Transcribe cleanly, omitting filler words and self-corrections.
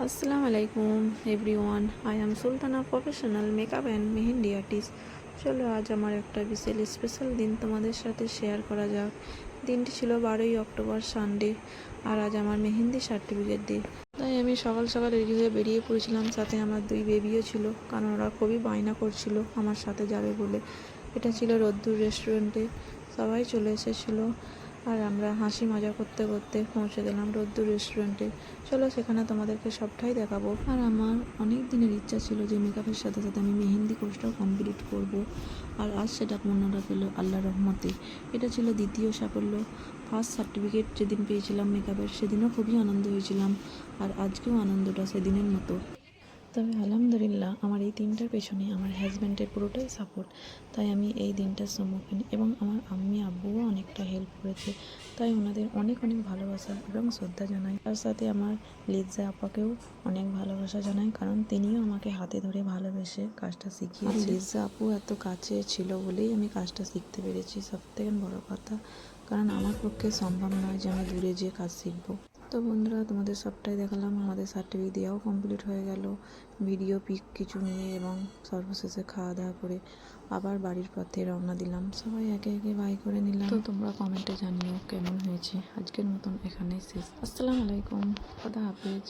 Assalamu alaikum everyone. I am Sultana, professional makeup and mehndi artist. চলো আজ আমার একটা বিশেষ স্পেশাল দিন তোমাদের সাথে শেয়ার করা যাক। দিনটি ছিল 12ই অক্টোবর, সানডে, আর আজ আমার মেহেন্দি সার্টিফিকেট ডে। তাই আমি সকাল সকাল রেডি হয়ে বেরিয়ে পড়েছিলাম। সাথে আমার 2 বেবিও ছিল, কারণ ওরা খুবই বায়না করছিল আমার সাথে যাবে বলে। এটা ছিল রোদ্দুর রেস্টুরেন্টে, সবাই চলে এসেছিলো আর আমরা হাসি মজা করতে করতে পৌঁছে গেলাম রোদ্দুর রেস্টুরেন্টে। চলো সেখানে তোমাদেরকে সবটাই দেখাবো। আর আমার অনেক দিনের ইচ্ছা ছিল যে মেকআপের সাথে সাথে আমি মেহেন্দি কোর্সটাও কমপ্লিট করব, আর আজ সেটা পূর্ণতা পেল আল্লাহর রহমতে। এটা ছিল দ্বিতীয় সাফল্য। ফার্স্ট সার্টিফিকেট যেদিন পেয়েছিলাম মেকআপের, সেদিনও খুবই আনন্দ হয়েছিলাম, আর আজকেও আনন্দটা সেদিনের মতো। তবে আলহামদুলিল্লাহ আমার এই দিনটার পেছনে আমার হাজব্যান্ডের পুরোটাই সাপোর্ট। তাই আমি এই দিনটার সম্মুখীন, এবং আমার আম্মি আব্বুও অনেকটা হেল্প করেছে। তাই ওনাদের অনেক অনেক ভালোবাসা এবং শ্রদ্ধা জানাই। তার সাথে আমার লিজা আপাকেও অনেক ভালোবাসা জানাই, কারণ তিনিও আমাকে হাতে ধরে ভালোবেসে কাজটা শিখিয়েছে। লিজা আপু এত কাছে ছিল বলেই আমি কাজটা শিখতে পেরেছি, সবথেকে বড় কথা। কারণ আমার পক্ষে সম্ভব নয় যে আমি দূরে যেয়ে কাজ শিখবো। তো বন্ধুরা, তোমাদের সবটাই দেখালাম। আমাদের সার্টিফিকেট দেওয়াও কমপ্লিট হয়ে গেল, ভিডিও পিক কিছু নিয়ে, এবং সর্বশেষে খাওয়া দাওয়া করে আবার বাড়ির পথে রওনা দিলাম। সবাই একে একে বাই করে নিলাম। তো তোমরা কমেন্টে জানিও কেমন হয়েছে। আজকের মতন এখানেই শেষ। আসসালামু আলাইকুম, খোদা হাফেজ।